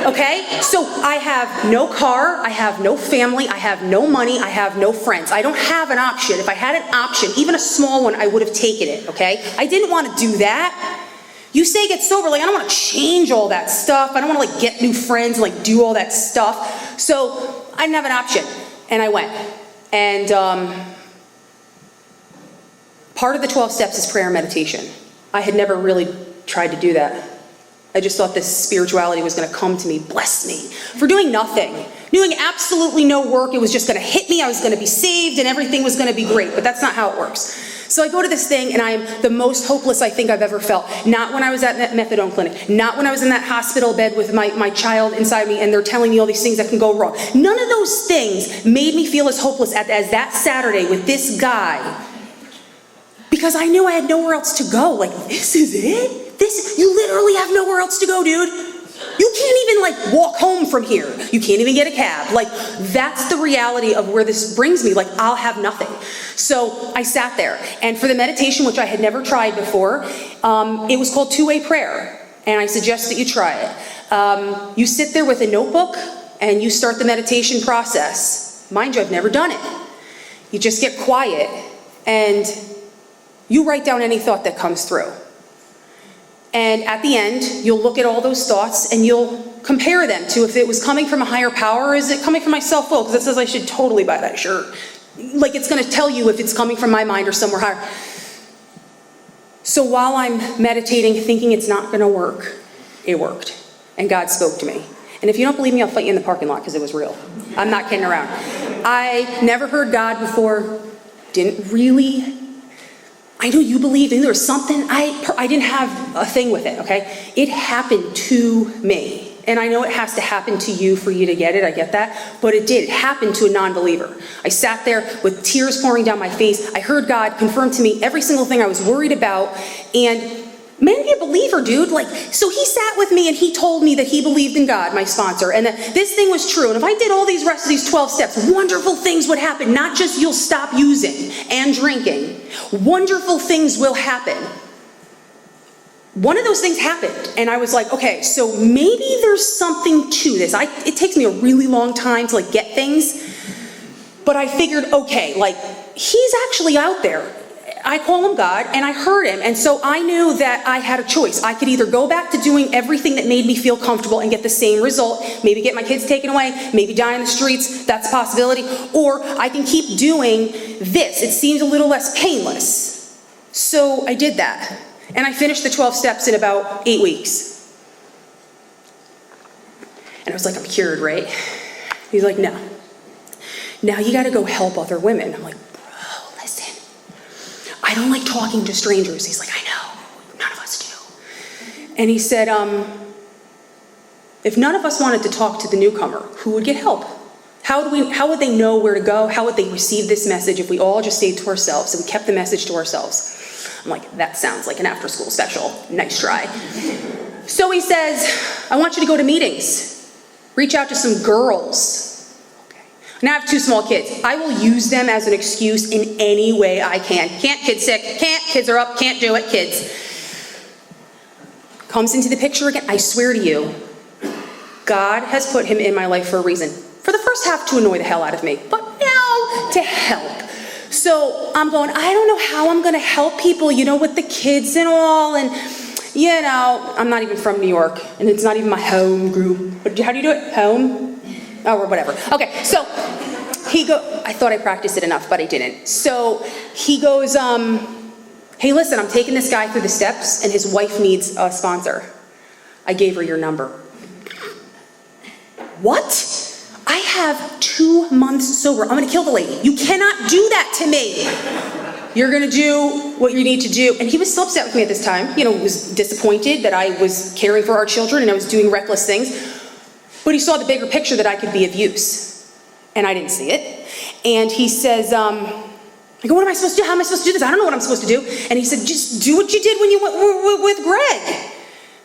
Okay? So I have no car, I have no family, I have no money, I have no friends. I don't have an option. If I had an option, even a small one, I would have taken it, okay? I didn't want to do that. You say get sober, like, I don't want to change all that stuff. I don't want to, like, get new friends and, like, do all that stuff. So I didn't have an option. And I went. And part of the 12 steps is prayer and meditation. I had never really tried to do that. I just thought this spirituality was going to come to me, bless me, for doing nothing, doing absolutely no work. It was just going to hit me. I was going to be saved and everything was going to be great, but that's not how it works. So I go to this thing and I am the most hopeless I think I've ever felt. Not when I was at that methadone clinic, not when I was in that hospital bed with my child inside me and they're telling me all these things that can go wrong. None of those things made me feel as hopeless as that Saturday with this guy, because I knew I had nowhere else to go. Like, this is it? You literally have nowhere else to go, dude. You can't even, like, walk home from here. You can't even get a cab. Like, that's the reality of where this brings me. Like, I'll have nothing. So I sat there, and for the meditation, which I had never tried before, it was called two-way prayer, and I suggest that you try it. You sit there with a notebook, and you start the meditation process. Mind you, I've never done it. You just get quiet, and you write down any thought that comes through. And at the end, you'll look at all those thoughts and you'll compare them to if it was coming from a higher power or is it coming from my self-will? Because it says I should totally buy that shirt. Like, it's going to tell you if it's coming from my mind or somewhere higher. So while I'm meditating, thinking it's not going to work, it worked. And God spoke to me. And if you don't believe me, I'll fight you in the parking lot because it was real. I'm not kidding around. I never heard God before, didn't really. I knew you believed, and there was something, I didn't have a thing with it, okay? It happened to me. And I know it has to happen to you for you to get it, I get that, but it did. It happened to a non-believer. I sat there with tears pouring down my face. I heard God confirm to me every single thing I was worried about, and man, be a believer, dude. Like, so he sat with me and he told me that he believed in God, my sponsor, and that this thing was true. And if I did all these rest of these 12 steps, wonderful things would happen. Not just you'll stop using and drinking. Wonderful things will happen. One of those things happened, and I was like, okay, so maybe there's something to this. It takes me a really long time to like get things, but I figured, okay, like he's actually out there. I call him God, and I heard him, and so I knew that I had a choice. I could either go back to doing everything that made me feel comfortable and get the same result, maybe get my kids taken away, maybe die in the streets, that's a possibility, or I can keep doing this. It seems a little less painless. So I did that, and I finished the 12 steps in about 8 weeks. And I was like, I'm cured, right? He's like, no. Now you gotta go help other women. I'm like, I don't like talking to strangers. He's like, I know, none of us do. And he said, if none of us wanted to talk to the newcomer, who would get help? How would they know where to go? How would they receive this message if we all just stayed to ourselves and we kept the message to ourselves? I'm like, that sounds like an after-school special. Nice try. So he says, I want you to go to meetings. Reach out to some girls. Now I have 2 small kids. I will use them as an excuse in any way I can. Can't, kids sick, can't, kids are up, can't do it, kids. Comes into the picture again. I swear to you, God has put him in my life for a reason. For the first half to annoy the hell out of me, but now to help. So I'm going, I don't know how I'm gonna help people, you know, with the kids and all, and you know, I'm not even from New York, and it's not even my home group. But how do you do it? Home? Oh, or whatever. Okay, so I thought I practiced it enough, but I didn't. So he goes, hey, listen, I'm taking this guy through the steps, and his wife needs a sponsor. I gave her your number. What? I have 2 months sober. I'm gonna kill the lady. You cannot do that to me. You're gonna do what you need to do. And he was so upset with me at this time. You know, he was disappointed that I was caring for our children and I was doing reckless things. But he saw the bigger picture that I could be of use. And I didn't see it. And he says, I go, what am I supposed to do? How am I supposed to do this? I don't know what I'm supposed to do. And he said, just do what you did when you went with Greg.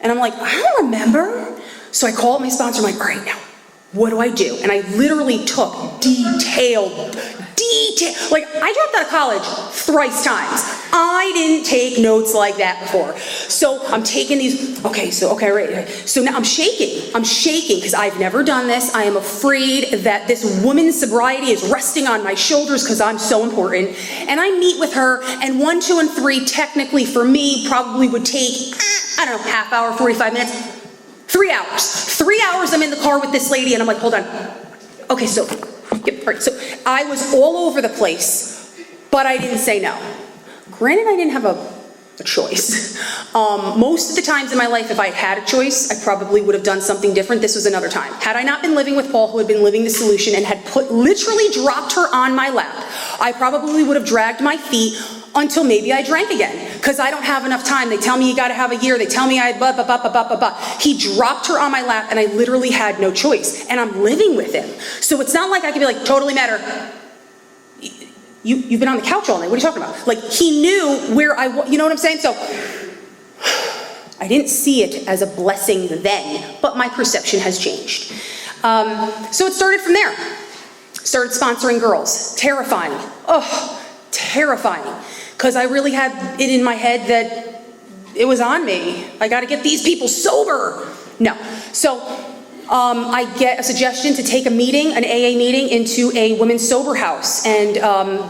And I'm like, I don't remember. So I called my sponsor. I'm like, all right, now, what do I do? And I literally took detailed, like I dropped out of college 3 times. I didn't take notes like that before. So I'm taking these, okay, right. So now I'm shaking because I've never done this. I am afraid that this woman's sobriety is resting on my shoulders because I'm so important. And I meet with her, and 1, 2, and 3 technically for me probably would take, I don't know, half hour, 45 minutes, 3 hours. 3 hours I'm in the car with this lady and I'm like, hold on. Okay, so, yep, all right, so I was all over the place, but I didn't say no. Granted, I didn't have a choice. Most of the times in my life, if I had a choice, I probably would have done something different. This was another time. Had I not been living with Paul, who had been living the solution and had literally dropped her on my lap, I probably would have dragged my feet until maybe I drank again, because I don't have enough time. They tell me you gotta have a year. They tell me I blah, blah, blah, blah, blah, blah, blah. He dropped her on my lap and I literally had no choice, and I'm living with him. So it's not like I could be like, totally matter. You've been on the couch all night. What are you talking about? Like, he knew where I was, you know what I'm saying? So I didn't see it as a blessing then, but my perception has changed. So it started from there. Started sponsoring girls. Terrifying. Oh, terrifying. Because I really had it in my head that it was on me. I got to get these people sober. No. So I get a suggestion to take a meeting, an AA meeting, into a women's sober house. And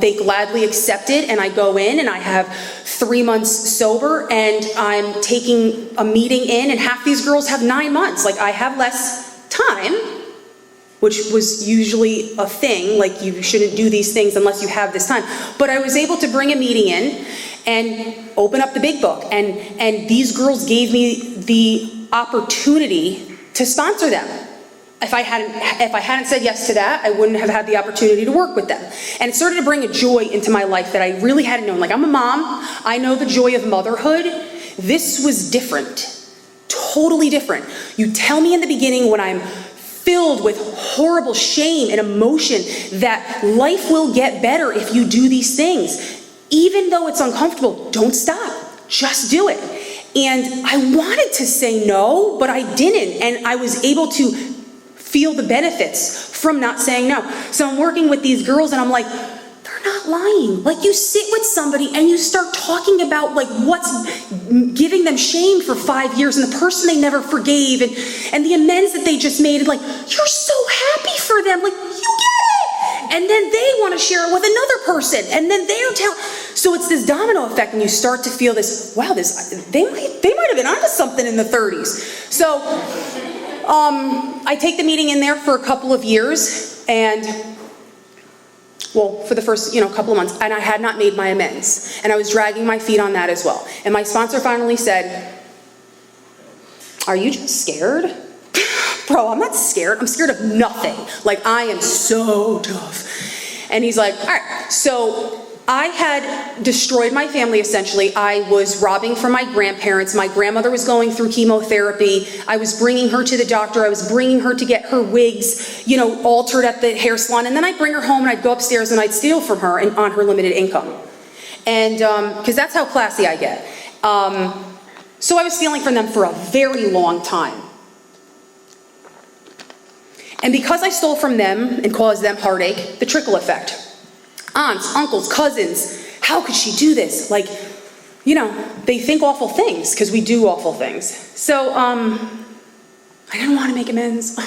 they gladly accepted, and I go in and I have 3 months sober, and I'm taking a meeting in, and half these girls have 9 months. Like, I have less time, which was usually a thing, like you shouldn't do these things unless you have this time. But I was able to bring a meeting in and open up the big book. And these girls gave me the opportunity to sponsor them. If I hadn't said yes to that, I wouldn't have had the opportunity to work with them. And it started to bring a joy into my life that I really hadn't known. Like, I'm a mom, I know the joy of motherhood. This was different, totally different. You tell me in the beginning when I'm filled with horrible shame and emotion that life will get better if you do these things. Even though it's uncomfortable, don't stop. Just do it. And I wanted to say no, but I didn't. And I was able to feel the benefits from not saying no. So I'm working with these girls and I'm like, they're not lying. Like, you sit with somebody and you start talking about like what's giving them shame for 5 years and the person they never forgave and the amends that they just made, and like, you're so happy for them. Like, you get it. And then they want to share it with another person, and then they're telling. So it's this domino effect, and you start to feel this, wow, they might have been onto something in the 30s. So I take the meeting in there for a couple of years, and well, for the first, couple of months, and I had not made my amends, and I was dragging my feet on that as well. And my sponsor finally said, "Are you just scared?" Bro, I'm not scared. I'm scared of nothing. Like, I am so tough. And he's like, all right. So I had destroyed my family, essentially. I was robbing from my grandparents. My grandmother was going through chemotherapy. I was bringing her to the doctor. I was bringing her to get her wigs, altered at the hair salon. And then I'd bring her home and I'd go upstairs and I'd steal from her on her limited income. And, because that's how classy I get. So I was stealing from them for a very long time. And because I stole from them and caused them heartache, the trickle effect. Aunts, uncles, cousins, how could she do this? Like, they think awful things because we do awful things. So, I didn't want to make amends.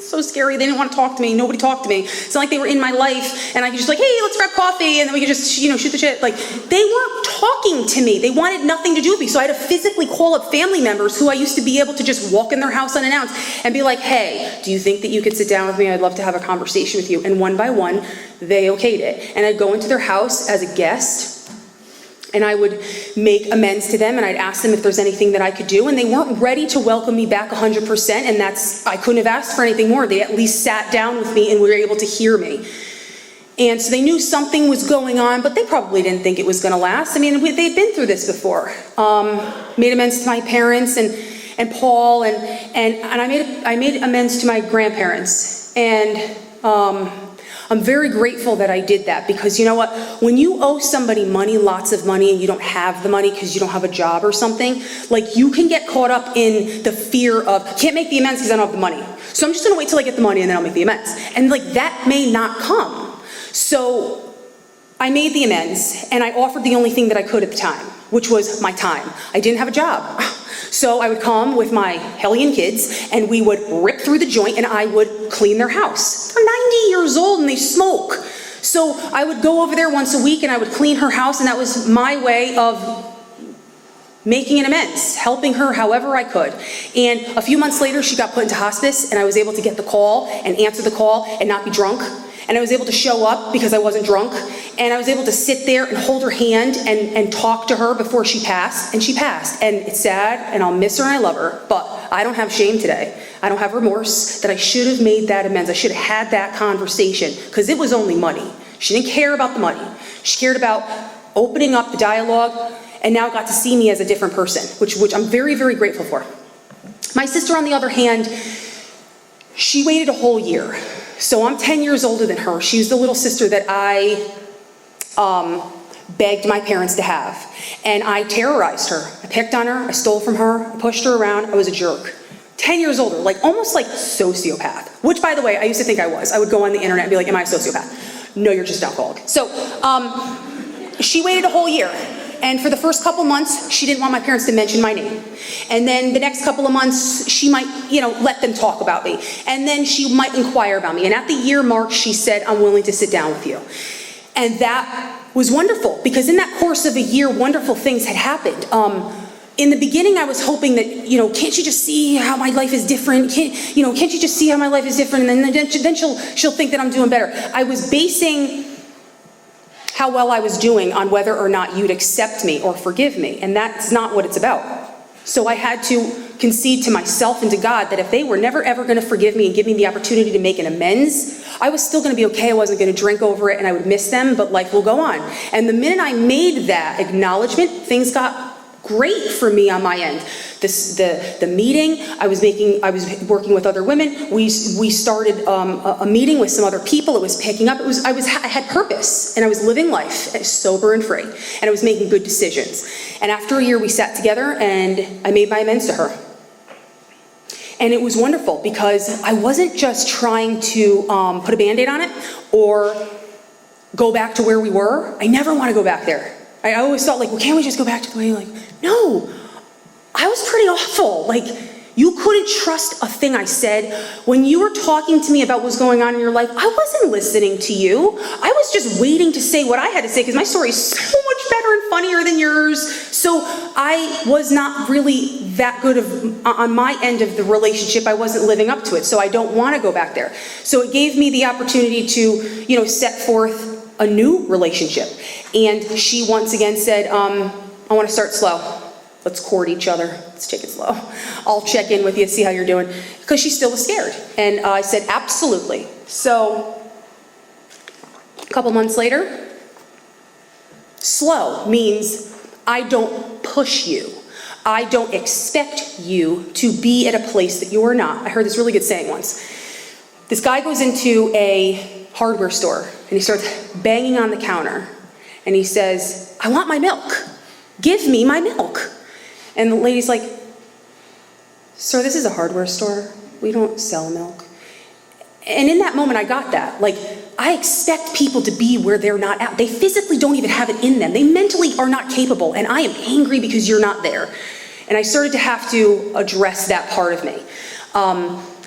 So scary. They didn't want to talk to me. Nobody talked to me. It's not like they were in my life and I could just hey, let's grab coffee and then we could just, shoot the shit. Like, they weren't talking to me. They wanted nothing to do with me. So I had to physically call up family members who I used to be able to just walk in their house unannounced and be like, hey, do you think that you could sit down with me? I'd love to have a conversation with you. And one by one, they okayed it. And I'd go into their house as a guest, and I would make amends to them, and I'd ask them if there's anything that I could do, and they weren't ready to welcome me back 100%, and I couldn't have asked for anything more. They at least sat down with me and were able to hear me. And so they knew something was going on, but they probably didn't think it was gonna last. I mean, they'd been through this before. Made amends to my parents and Paul, and I made amends to my grandparents, and I'm very grateful that I did that, because you know what? When you owe somebody money, lots of money, and you don't have the money because you don't have a job or something, like, you can get caught up in the fear of, can't make the amends because I don't have the money. So I'm just gonna wait till I get the money and then I'll make the amends. And like, that may not come. So I made the amends and I offered the only thing that I could at the time, which was my time. I didn't have a job. So I would come with my hellion kids and we would rip through the joint and I would clean their house. They're 90 years old and they smoke. So I would go over there once a week and I would clean her house, and that was my way of making an amends, helping her however I could. And a few months later, she got put into hospice and I was able to get the call and answer the call and not be drunk. And I was able to show up because I wasn't drunk. And I was able to sit there and hold her hand and talk to her before she passed. And she passed. And it's sad, and I'll miss her and I love her, but I don't have shame today. I don't have remorse that I should have made that amends. I should have had that conversation, because it was only money. She didn't care about the money. She cared about opening up the dialogue, and now got to see me as a different person, which I'm very, very grateful for. My sister, on the other hand, she waited a whole year. So I'm 10 years older than her. She's the little sister that I begged my parents to have. And I terrorized her. I picked on her, I stole from her, I pushed her around, I was a jerk. 10 years older, almost like sociopath. Which, by the way, I used to think I was. I would go on the internet and be like, am I a sociopath? No, you're just alcoholic. So she waited a whole year. And for the first couple months, she didn't want my parents to mention my name. And then the next couple of months, she might, let them talk about me. And then she might inquire about me. And at the year mark, she said, I'm willing to sit down with you. And that was wonderful, because in that course of a year, wonderful things had happened. In the beginning, I was hoping that, can't you just see how my life is different? Can't you just see how my life is different? And then she'll think that I'm doing better. I was basing how well I was doing on whether or not you'd accept me or forgive me, and that's not what it's about. So I had to concede to myself and to God that if they were never ever going to forgive me and give me the opportunity to make an amends, I was still going to be okay. I wasn't going to drink over it and I would miss them, but life will go on. And the minute I made that acknowledgement, things got great for me on my end. The meeting, I was working with other women. We started a meeting with some other people. It was picking up. I had purpose, and I was living life sober and free, and I was making good decisions. And after a year, we sat together, and I made my amends to her. And it was wonderful because I wasn't just trying to put a Band-Aid on it or go back to where we were. I never want to go back there. I always thought, like, well, can't we just go back to the way, like, no, I was pretty awful. Like, you couldn't trust a thing I said. When you were talking to me about what was going on in your life, I wasn't listening to you. I was just waiting to say what I had to say because my story is so much better and funnier than yours. So I was not really that good on my end of the relationship. I wasn't living up to it. So I don't want to go back there. So it gave me the opportunity to, set forth a new relationship. And she once again said, I want to start slow. Let's court each other. Let's take it slow. I'll check in with you, see how you're doing. Because she still was scared. And I said, absolutely. So a couple months later, slow means I don't push you. I don't expect you to be at a place that you are not. I heard this really good saying once. This guy goes into a hardware store and he starts banging on the counter and he says, I want my milk. Give me my milk. And the lady's like, sir, this is a hardware store. We don't sell milk. And in that moment, I got that. Like, I expect people to be where they're not at. They physically don't even have it in them. They mentally are not capable. And I am angry because you're not there. And I started to have to address that part of me.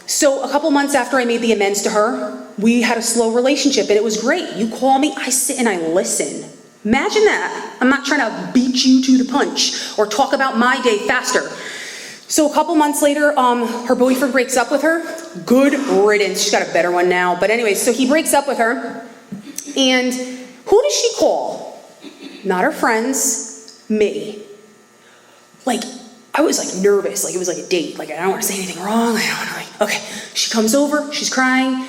So a couple months after I made the amends to her, we had a slow relationship and it was great. You call me, I sit and I listen. Imagine that. I'm not trying to beat you to the punch or talk about my day faster. So a couple months later, her boyfriend breaks up with her. Good riddance. She's got a better one now. But anyway, so he breaks up with her. And who does she call? Not her friends, me. Like, I was like nervous, like it was like a date. Like I don't want to say anything wrong. I don't want to okay. She comes over, she's crying.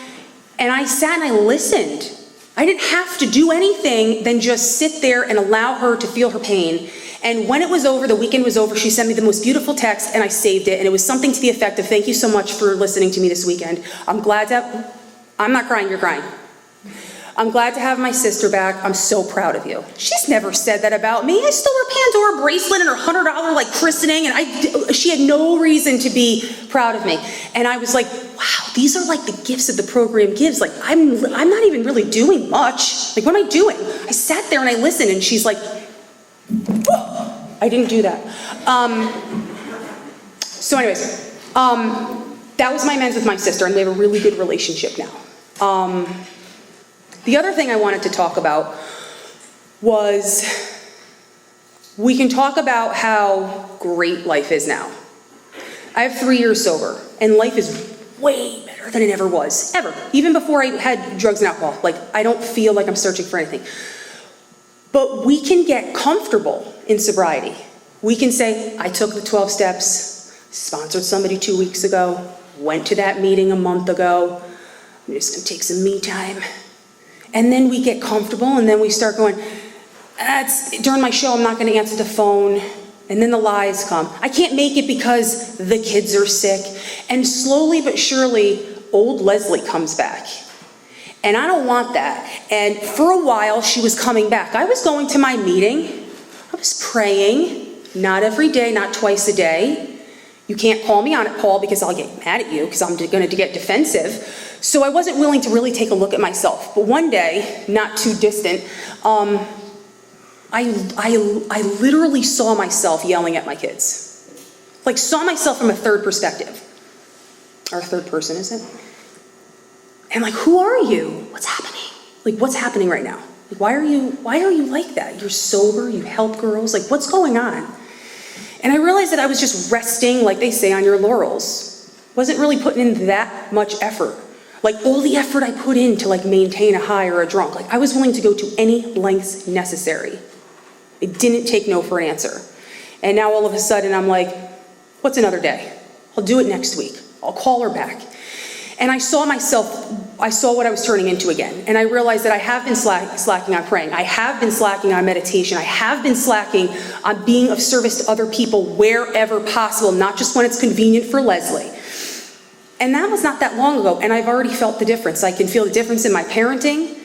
And I sat and I listened. I didn't have to do anything than just sit there and allow her to feel her pain. And when it was over, the weekend was over, she sent me the most beautiful text and I saved it. And it was something to the effect of, thank you so much for listening to me this weekend. I'm glad to, I'm not crying, you're crying. I'm glad to have my sister back. I'm so proud of you. She's never said that about me. I stole her Pandora bracelet and her $100 like christening, and she had no reason to be proud of me. And I was like, wow, these are like the gifts that the program gives. Like I'm not even really doing much. Like what am I doing? I sat there and I listened, and she's like, whoa, I didn't do that. So anyways, that was my amends with my sister, and we have a really good relationship now. The other thing I wanted to talk about was we can talk about how great life is now. I have 3 years sober, and life is way better than it ever was, ever. Even before I had drugs and alcohol. Like, I don't feel like I'm searching for anything. But we can get comfortable in sobriety. We can say, I took the 12 steps, sponsored somebody 2 weeks ago, went to that meeting a month ago, I'm just gonna take some me time. And then we get comfortable, and then we start going, during my show, I'm not going to answer the phone. And then the lies come. I can't make it because the kids are sick. And slowly but surely, old Leslie comes back. And I don't want that. And for a while, she was coming back. I was going to my meeting. I was praying. Not every day, not twice a day. You can't call me on it, Paul, because I'll get mad at you, because I'm going to get defensive. So I wasn't willing to really take a look at myself. But one day, not too distant, I literally saw myself yelling at my kids. Like, saw myself from a third perspective. Or a third person, is it? And like, who are you? What's happening? Like, what's happening right now? Like, why are you like that? You're sober, you help girls. Like, what's going on? And I realized that I was just resting, like they say, on your laurels. Wasn't really putting in that much effort. Like all the effort I put in to like maintain a high or a drunk, like I was willing to go to any lengths necessary. I didn't take no for an answer. And now all of a sudden I'm like, what's another day? I'll do it next week. I'll call her back. And I saw myself I saw what I was turning into again. And I realized that I have been slacking on praying. I have been slacking on meditation. I have been slacking on being of service to other people wherever possible, not just when it's convenient for Leslie. And that was not that long ago, and I've already felt the difference. I can feel the difference in my parenting.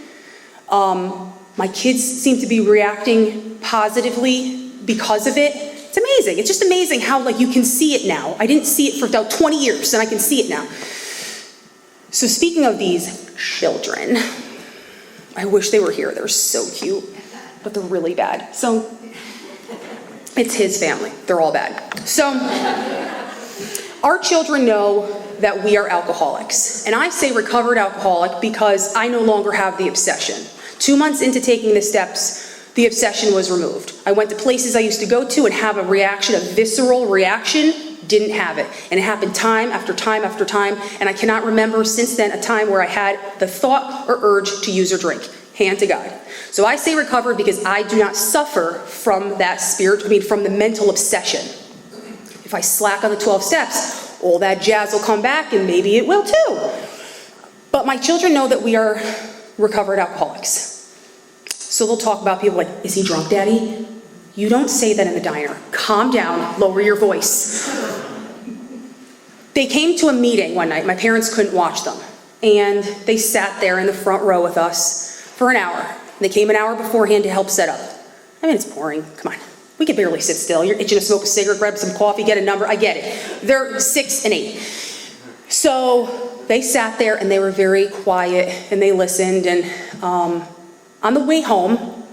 My kids seem to be reacting positively because of it. It's amazing. It's just amazing how you can see it now. I didn't see it for about 20 years, and I can see it now. So speaking of these children, I wish they were here. They're so cute, but they're really bad. So it's his family. They're all bad. So our children know that we are alcoholics. And I say recovered alcoholic because I no longer have the obsession. 2 months into taking the steps, the obsession was removed. I went to places I used to go to and have a reaction, a visceral reaction, didn't have it. And it happened time after time after time, and I cannot remember since then a time where I had the thought or urge to use or drink. Hand to God. So I say recovered because I do not suffer from that from the mental obsession. If I slack on the 12 steps, all that jazz will come back, and maybe it will too. But my children know that we are recovered alcoholics. So they'll talk about people like, is he drunk, Daddy? You don't say that in the diner. Calm down, lower your voice. They came to a meeting one night. My parents couldn't watch them. And they sat there in the front row with us for an hour. They came an hour beforehand to help set up. I mean, it's boring. Come on. We can barely sit still. You're itching to smoke a cigarette, grab some coffee, get a number. I get it. They're 6 and 8. So they sat there and they were very quiet and they listened. And on the way home,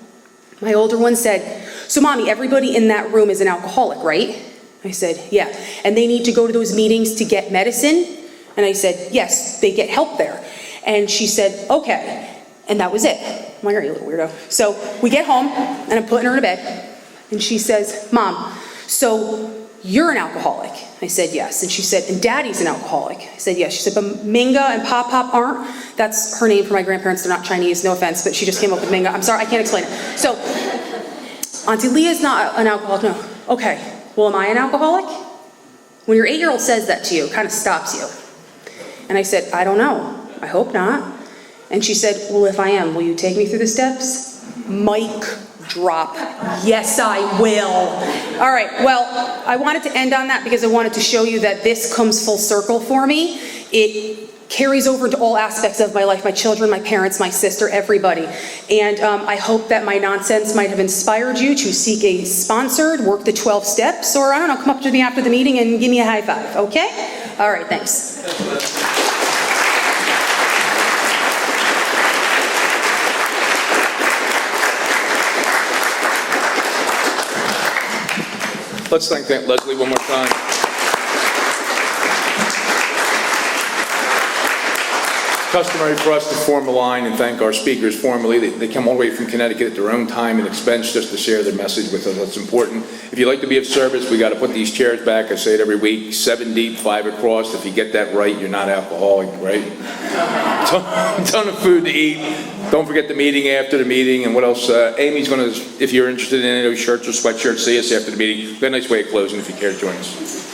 my older one said, so Mommy, everybody in that room is an alcoholic, right? I said, yeah. And they need to go to those meetings to get medicine? And I said, yes, they get help there. And she said, okay. And that was it. I'm like, are you a little weirdo? So we get home and I'm putting her to bed. And she says, Mom, so you're an alcoholic? I said, yes. And she said, and Daddy's an alcoholic? I said, yes. She said, but Minga and Pop Pop aren't? That's her name for my grandparents. They're not Chinese, no offense, but she just came up with Minga. I'm sorry, I can't explain it. So, Auntie Leah's not an alcoholic. No. Okay, well, am I an alcoholic? When your 8-year-old says that to you, it kind of stops you. And I said, I don't know. I hope not. And she said, well, if I am, will you take me through the steps? Mic drop. Yes, I will. All right, well, I wanted to end on that because I wanted to show you that this comes full circle for me. It carries over into all aspects of my life, my children, my parents, my sister, everybody. And I hope that my nonsense might have inspired you to seek a sponsored, work the 12 steps, or I don't know, come up to me after the meeting and give me a high five, okay? All right, thanks. Let's thank Leslie one more time. Customary for us to form a line and thank our speakers formally. They come all the way from Connecticut at their own time and expense just to share their message with us. That's important. If you'd like to be of service, we got to put these chairs back. I say it every week, 7 deep, 5 across. If you get that right, you're not alcoholic, right? Ton of food to eat. Don't forget the meeting after the meeting. And what else? Amy's going to, if you're interested in any of those shirts or sweatshirts, see us after the meeting. We've got a nice way of closing if you care to join us.